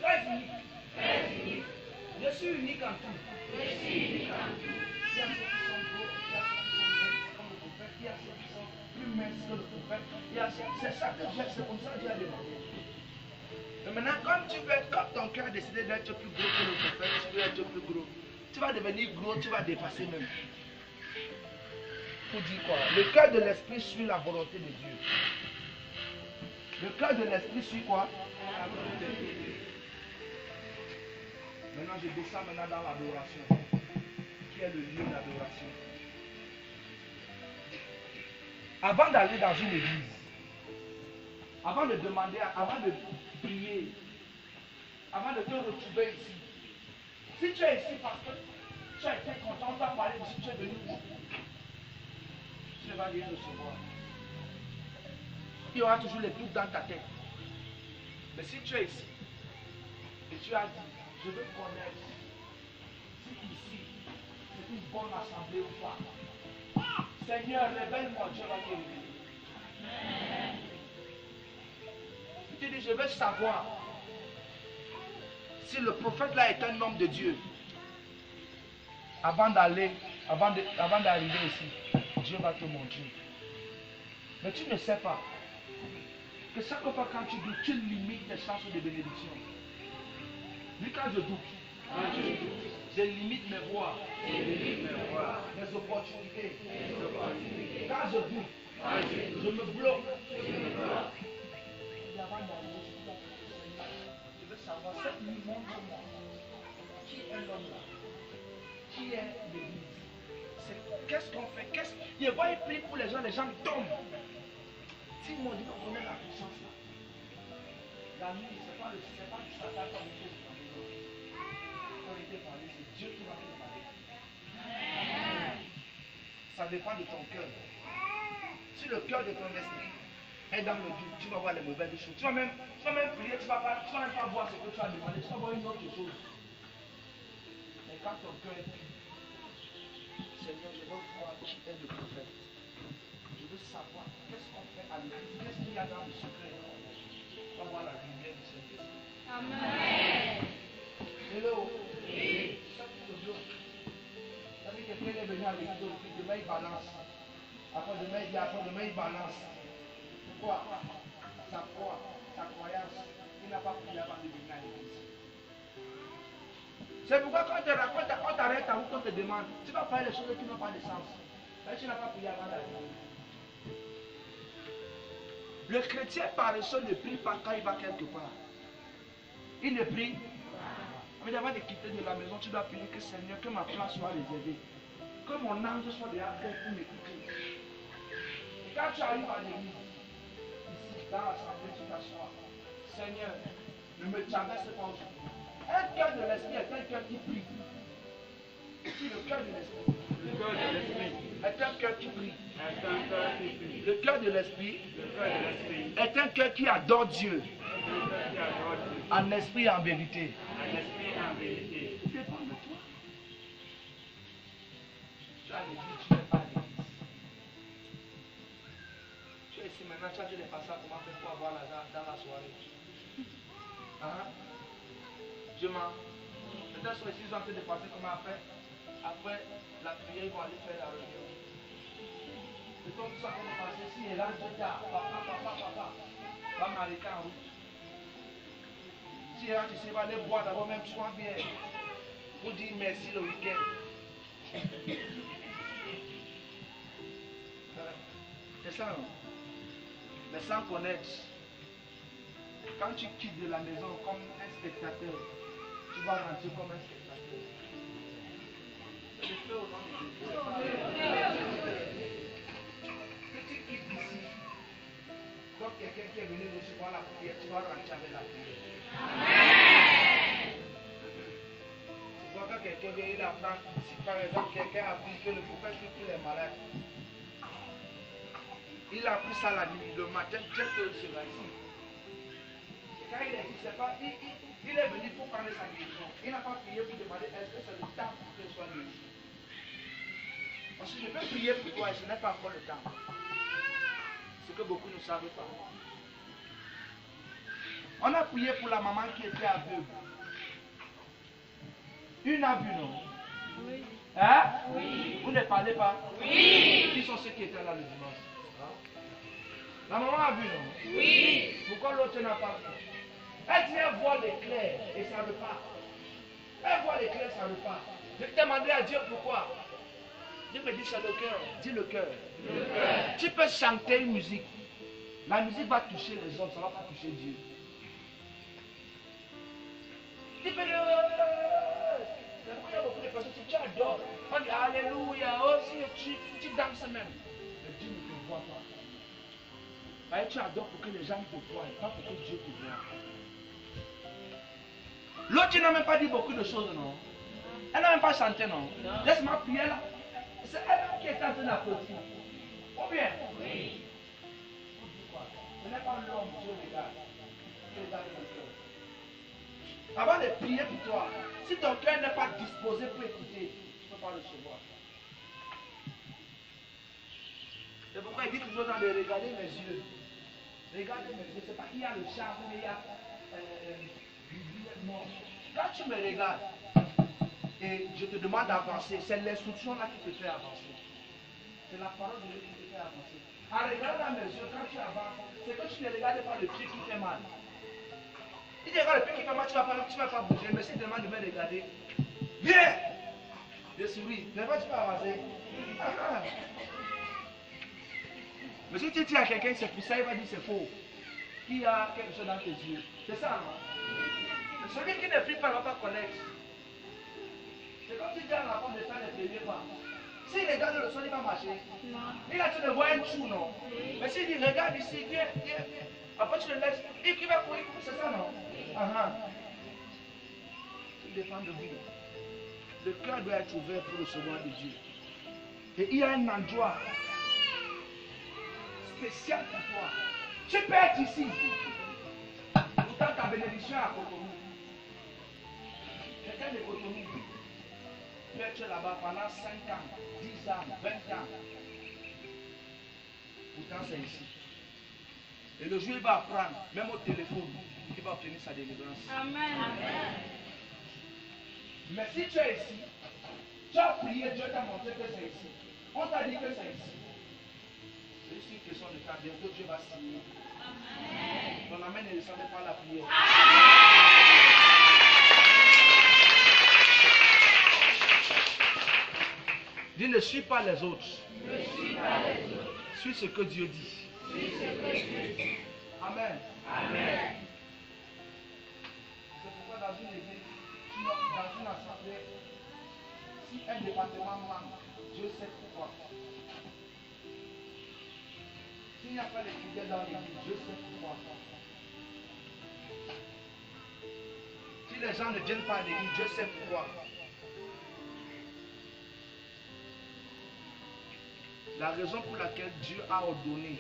Très unique. Je suis unique en tout. Il y a ceux qui sont beaux, il y a ceux qui sont belles comme le prophète, il y a ceux qui sont plus minces que le prophète. C'est ça que Dieu, c'est comme ça que Dieu a demandé. Mais maintenant, comme ton cœur a décidé d'être plus gros que le prophète, tu veux être plus gros. Tu vas devenir gros, tu vas dépasser même. Pour dire quoi? Le cœur de l'esprit suit la volonté de Dieu. Le cœur de l'esprit suit quoi? La volonté de Dieu. Maintenant, je descends maintenant dans l'adoration, qui est le lieu d'adoration. Avant d'aller dans une église, avant de demander, avant de prier, avant de te retrouver ici, si tu es ici parce que tu as été content, on t'a parlé, mais si tu es venu où? Tu ne vas rien recevoir. Il y aura toujours les doutes dans ta tête. Mais si tu es ici et tu as dit, je veux connaître si ici c'est une bonne assemblée ou pas. Seigneur, révèle-moi, Dieu va te révéler. Si tu dis, je veux savoir si le prophète là est un homme de Dieu, avant d'arriver ici, Dieu va te montrer. Mais tu ne sais pas que chaque fois quand tu doutes, tu limites tes chances de bénédiction. Lui, quand je doute, je limite mes voies, mes opportunités. Quand je doute, je me bloque. Et avant d'arriver, je veux savoir, cette nuit, montre-moi qui est l'homme là, qui est l'église. Qu'est-ce qu'on fait? Il va y prier pour les gens tombent. Si moi je connais la puissance là, la nuit, ce n'est pas du Satan comme il faut dans les autres. Quand il était parlé, c'est Dieu qui va te parler. Ça dépend de ton cœur. Si le cœur de ton esprit est dans le doute, tu vas voir les mauvaises choses. Tu vas même prier, tu ne vas même pas voir ce que tu as demandé, tu vas voir une autre chose. Mais quand ton cœur est pur, Seigneur, je veux voir qui est le prophète. Je veux savoir qu'est-ce qu'on fait à l'église, qu'est-ce qu'il y a dans le secret. On va voir la lumière du Saint-Esprit. Amen. Hello. Oui. Ça pour le bloc. Ça veut dire que quelqu'un est venu à l'église aujourd'hui, demain il balance. Après demain il dit, après demain il balance. Pourquoi? Sa foi, sa croyance. Il n'a pas prié avant de venir à l'église. C'est pourquoi quand on t'arrête ou qu'on te demande, tu vas faire les choses qui n'ont pas de sens. Mais tu n'as pas prié avant d'arriver. Le chrétien paresseux ne prie pas quand il va quelque part. Il ne prie. Mais avant de quitter de la maison, tu dois prier que Seigneur, que ma place soit réservée. Que mon ange soit déjà prêt pour m'écouter. Et quand tu arrives à l'église, ici, dans l'assemblée, tu t'assois. Seigneur, ne me traverse pas aujourd'hui. Un cœur de l'esprit est un cœur qui prie. Si le cœur de l'esprit est un cœur qui prie. Le cœur de l'esprit est un cœur qui adore Dieu. En esprit et en vérité. Tout dépend de toi. Tu as l'église, tu n'es pas l'église. Tu ici maintenant, tu as dit les passages, comment faire pour avoir l'argent dans la soirée. Hein? Je mens. Peut-être soit ici, ils ont en train de passer comment après. Après la prière, ils vont aller faire la réunion. Et donc, ça va passer. Si elle a dit, papa, va m'arrêter en route. Si elle a dit, va aller boire d'abord, même soin bien. Pour dire merci le week-end. C'est ça, non? Mais sans connaître, quand tu quittes de la maison comme un spectateur, tu vas rentrer comme un spectateur. Je fais au nom de Dieu. Que tu quittes d'ici, comme quelqu'un qui est venu recevoir la prière, tu vas rentrer avec la prière. Amen. Tu vois quand quelqu'un vient, il apprend, si par exemple quelqu'un a appris que le prophète prie pour les malades, il a pris ça la nuit, le matin, Dieu te sera ici. Quand il est ici, c'est pas, il est venu pour prendre sa guérison. Il n'a pas prié pour demander est-ce que c'est le temps pour qu'il soit guéri. Parce que je peux prier pour toi et ce n'est pas encore le temps. Ce que beaucoup ne savent pas. On a prié pour la maman qui était aveugle. Une a vu, non? Oui. Hein? Oui. Vous ne parlez pas? Oui. Qui sont ceux qui étaient là le dimanche? La maman a vu, non? Oui. Pourquoi l'autre n'a pas vu? Elle dit, elle voit l'éclair et ça repart. Elle voit l'éclair, ça repart. Je te demandais à Dieu pourquoi. Dieu me dit, c'est le cœur. Dis le cœur. Tu peux chanter une musique. La musique va toucher les hommes, ça ne va pas toucher Dieu. Tu peux dire, il y a beaucoup de personnes qui tu adores. On dit, alléluia, aussi, tu danses même. Mais Dieu ne te voit pas. Tu adores pour que les gens te voient, pas pour que Dieu te voie. L'autre n'a même pas dit beaucoup de choses, non? Elle n'a même pas chanté, non? Laisse-moi prier là. C'est elle qui est en train d'applaudir. Ou bien? Oui. Ce n'est pas l'homme, Dieu regarde. Dieu regarde ton cœur. Avant de prier pour toi, si ton cœur n'est pas disposé pour écouter, tu ne peux pas le recevoir. C'est pourquoi il dit toujours dans de regarder mes yeux. Regardez mes yeux, c'est pas qu'il y a le charme, mais il y a quand tu me regardes et je te demande d'avancer, c'est l'instruction là qui te fait avancer. C'est la parole de Dieu qui te fait avancer. En regardant dans mes yeux, quand tu avances, c'est que tu ne regardes pas le pied qui fait mal. Si tu regardes le pied qui fait mal, tu ne vas pas bouger, mais si tu demandes de me regarder, viens! Je souris, mais pas tu vas avancer. Mais si tu dis à quelqu'un c'est pour ça, il va dire c'est faux. Il y a quelque chose dans tes yeux. C'est ça, non? Mais celui qui ne prie pas ne va pas connaître. C'est comme si tu dis à l'enfant de faire les premiers pas. S'il regarde le sol, il va marcher. Il a tu le vois un trou, non? Mais s'il dit regarde ici, viens. Après tu le laisses, il va courir. C'est ça, non? Il dépend de vous. Le cœur doit être ouvert pour recevoir de Dieu. Et il y a un endroit spécial pour toi. Tu peux être ici. Pourtant ta bénédiction est à Cotonou. Quelqu'un de Cotonou peut être là-bas pendant 5 ans, 10 ans, 20 ans. Pourtant c'est ici. Et le jour il va apprendre, même au téléphone, il va obtenir sa délivrance. Amen. Mais si tu es ici, tu as prié, Dieu t'a montré que c'est ici. On t'a dit que c'est ici. C'est juste une question de temps. Bientôt Dieu va signer. Ton amen ne ressemble pas à la prière. Dis ne suis pas les autres. Suis ce que Dieu dit. Amen. Amen. C'est pourquoi dans une église, dans une assemblée, si un département manque, Dieu sait pourquoi. S'il n'y a pas de prière dans l'église, Dieu sait pourquoi. Si les gens ne viennent pas à l'église, Dieu sait pourquoi. La raison pour laquelle Dieu a ordonné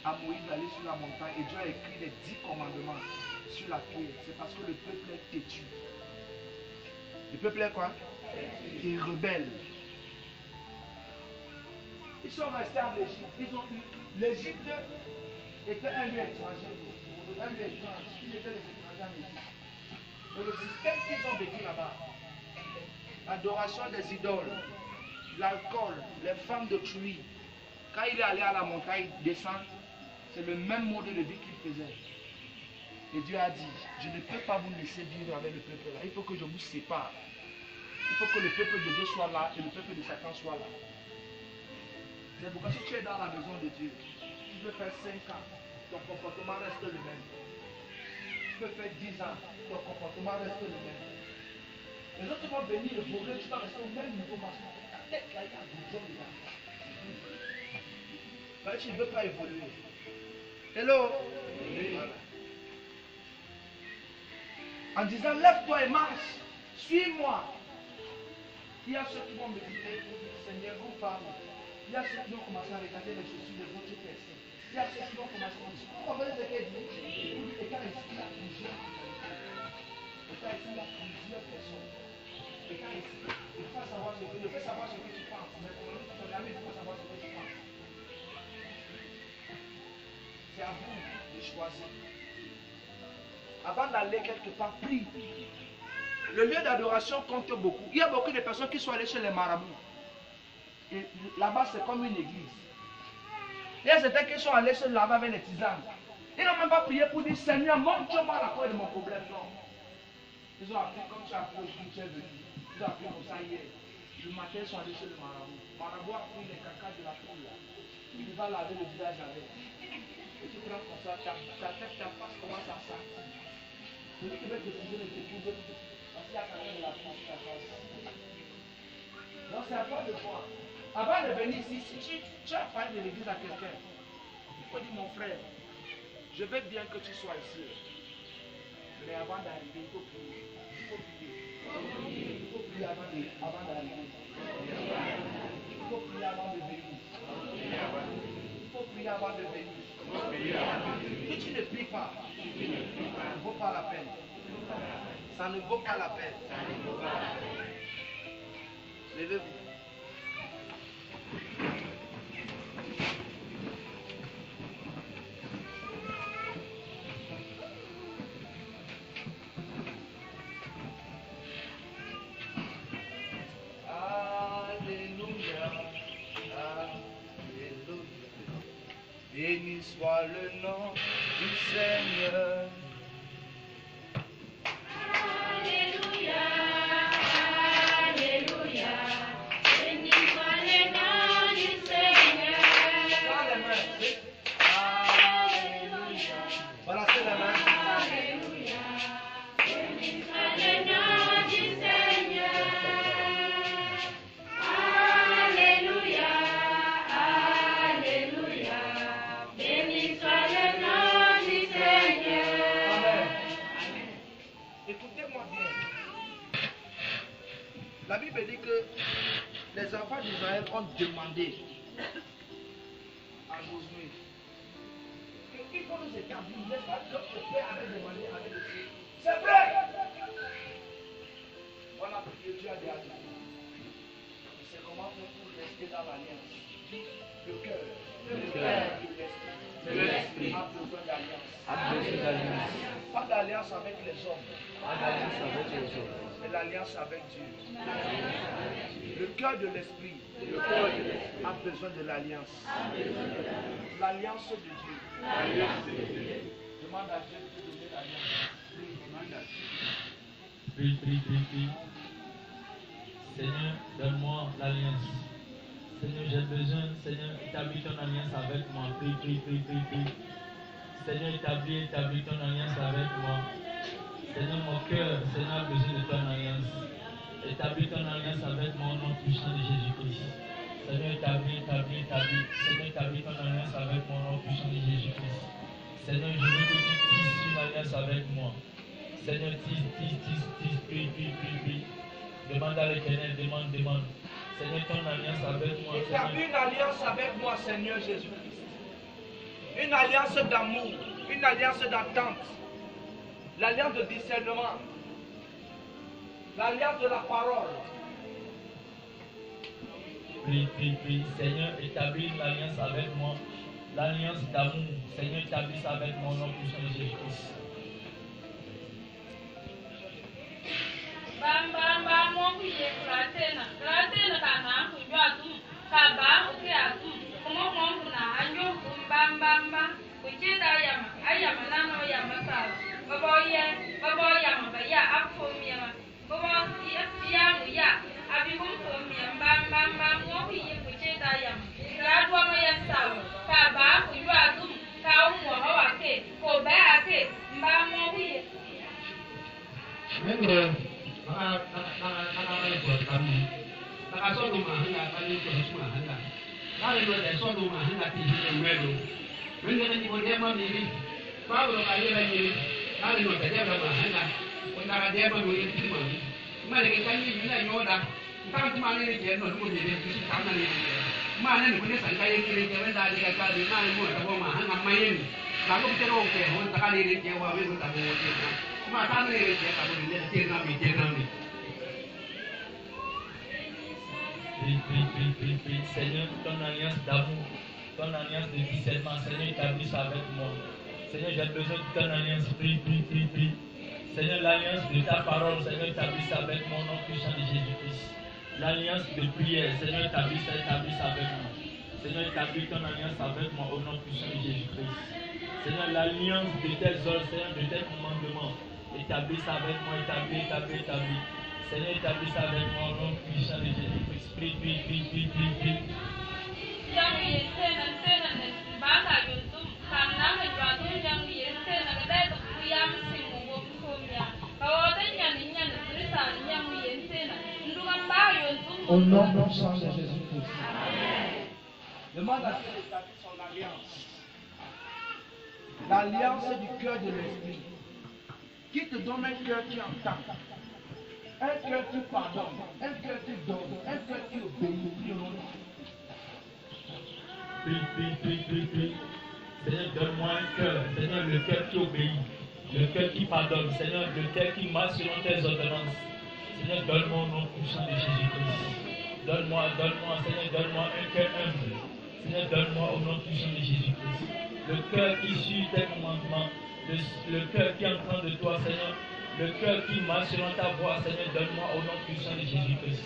à Moïse d'aller sur la montagne et Dieu a écrit les 10 commandements sur la pierre, c'est parce que le peuple est têtu. Le peuple est quoi? Il est rebelle. Ils sont restés en Égypte, ils ont eu L'Égypte était un lieu étranger. Un lieu étrange. Ils étaient les étrangers en Égypte. Et le système qu'ils ont vécu là-bas, l'adoration des idoles, l'alcool, les femmes de truie. Quand il est allé à la montagne descendre, c'est le même mode de vie qu'il faisait. Et Dieu a dit, je ne peux pas vous laisser vivre avec le peuple là. Il faut que je vous sépare. Il faut que le peuple de Dieu soit là et le peuple de Satan soit là. C'est pourquoi si tu es dans la maison de Dieu, tu peux faire 5 ans, ton comportement reste le même. Tu peux faire 10 ans, ton comportement reste le même. Les autres vont venir le problème, tu vas rester au même niveau parce que ta tête là, il y a des gens là. Mais tu ne veux pas évoluer. Hello? Voilà. En disant, lève-toi et marche, suis-moi. Il y a ceux qui vont méditer, Seigneur, on parle. Il y a ceux qui vont commencer à regarder les chaussures des autres personnes. Il y a ceux qui vont commencer à dire, vous comprenez ce qu'elle dit? Et quand ici, il y a plusieurs personnes. Et quand ici, il faut savoir ce que tu penses. Mais pour l'autre, ton ami, il faut savoir ce que tu penses. C'est à vous de choisir. Avant d'aller quelque part, prie. Le lieu d'adoration compte beaucoup. Il y a beaucoup de personnes qui sont allées chez les marabouts. Et là-bas, c'est comme une église. Il y a certains qui sont allés chez là-bas avec les tisanes. Ils n'ont même pas prié pour dire Seigneur, montre-moi la cause de mon problème. Non. Ils ont appris comme tu as appris aujourd'hui, tu es venu. Ils ont appris comme ça hier. Le matin, ils sont allés chez le marabout. Le marabout a pris les cacas de la poule là. Il va laver le visage avec. Et tu prends comme ça, ta tête, ta face commence à sortir. Celui qui veut te fuser ne te fuse pas. Parce qu'il y a quand même de la face, ta face. Donc c'est à toi de voir. Avant de venir ici, si tu as parlé de l'église à quelqu'un, il faut dire mon frère, je veux bien que tu sois ici. Mais avant d'arriver, il faut prier. Il faut prier. Il faut prier avant d'arriver. Il faut prier avant de venir. Il faut prier avant de venir. Si tu ne pries pas, ça ne vaut pas la peine. Ça ne vaut pas la peine. Levez-vous. Alléluia, Alléluia. Béni soit le nom du Seigneur. Alléluia, Alléluia. Béni soit le nom du Seigneur. Dans les mains. Alléluia. Voilà, c'est la main. Alléluia. Béni soit le nom du Seigneur. Alléluia, Alléluia. Béni soit le nom du Seigneur. Amen. Écoutez-moi bien. La Bible dit que les enfants d'Israël ont demandé à Josué qu'il faut nous établir. N'est-ce pas que le Père avait demandé avec le Dieu? C'est vrai. Voilà ce que Dieu a dit à Dieu. C'est comment faire pour rester dans l'alliance. Le cœur. Et l'esprit a besoin d'alliance. Pas d'alliance avec les hommes. Mais l'alliance avec Dieu. Le cœur de l'esprit a besoin de l'alliance. L'alliance de Dieu. Demande à Dieu de te donner l'alliance. Demande à Dieu. Prie. Seigneur, donne-moi l'alliance. Seigneur, j'ai besoin, Seigneur, établis ton alliance avec moi. Prie. Seigneur, établis ton alliance avec moi. Seigneur, mon cœur, Seigneur, a besoin de ton alliance. Établis ton alliance avec moi au nom puissant de Jésus-Christ. Seigneur, établis. Seigneur, établis ton alliance avec moi au nom puissant de Jésus-Christ. Seigneur, je veux que tu tisses une alliance avec moi. Seigneur, tisse, prie. Demande à l'Éternel, demande. Seigneur, ton alliance avec moi. Établis une alliance avec moi, Seigneur Jésus-Christ. Une alliance d'amour, une alliance d'attente, l'alliance de discernement, l'alliance de la parole. Prie. Seigneur, établis une alliance avec moi. L'alliance d'amour, Seigneur, établis avec mon nom puissant de Jésus-Christ. Bam bam bam mo kuye kratena kana kujatu kaba ukiatu kumo kuna anjo bam bam bam kujeda ayama nano yama sa babo yama baya afomiyama babo ya abikum fomiyama bam bam bam mo kuye kujeda yama gradwa mo yasawo kaba kujatu ka umwa hawake ko ba ake bam mo kuye buat kami. Tak asal rumah hendak kami semua hendak. Kalau ada asal rumah hendak tinggi melu. Mungkin di mana mana ini, kalau kali lagi, kalau ada rumah hendak, kalau ada mana ini semua. Mana kita ni bila nyoda, kalau cuma ni je, nak pun jadi kita sama ni. Mana ni punya sangkai ini je, mana ada kali mana pun tak boleh hendak main. Kalau kita orang ke, orang tak kali ni je, orang mesti tak boleh. Macam ni je, tak boleh jenam ni. Prie, Seigneur, ton alliance d'amour, ton alliance de discernement, Seigneur, établis avec moi. Seigneur, j'ai besoin de ton alliance, prie. Seigneur, l'alliance de ta parole, Seigneur, établis avec mon nom puissant de Jésus-Christ. L'alliance de prière, Seigneur, établis avec moi. Seigneur, établis ton alliance avec moi au nom puissant de Jésus-Christ. Seigneur, l'alliance de tes ordres, Seigneur, de tes commandements, établis avec moi, établis. Seigneur, établis avec moi au nom puissant de Jésus-Christ. Prie. Au nom puissant de Jésus-Christ. Demande à Dieu d'établir son alliance. L'alliance du cœur de l'esprit. Qui te donne un cœur qui entend. Un cœur qui pardonne, un cœur qui donne, un cœur qui obéit. Prie. Seigneur, donne-moi un cœur. Seigneur, le cœur qui obéit, le cœur qui pardonne. Seigneur, le cœur qui marche selon tes ordonnances. Seigneur, donne-moi au nom puissant de Jésus-Christ. Donne-moi, Seigneur, donne-moi un cœur humble. Seigneur, donne-moi au nom puissant de Jésus-Christ. Le cœur qui suit tes commandements, le cœur qui entend de toi, Seigneur. Le cœur qui marche selon ta voix, Seigneur, donne-moi au nom puissant de Jésus-Christ.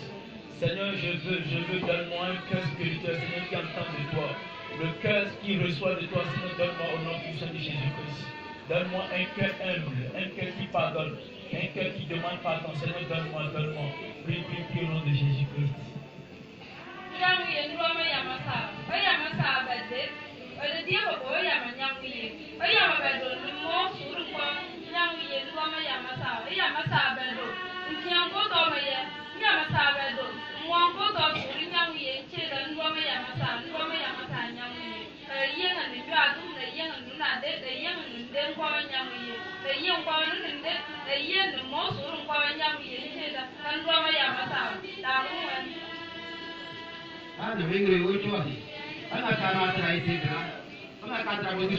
Seigneur, je veux, donne-moi un cœur spirituel, Seigneur, qui entend de toi. Le cœur qui reçoit de toi, Seigneur, donne-moi au nom puissant de Jésus-Christ. Donne-moi un cœur humble, un cœur qui pardonne, un cœur qui demande pardon, Seigneur, donne-moi. Prie au nom de Jésus-Christ. Ada mengeri ucuan, anak kanak terakhir, anak kanak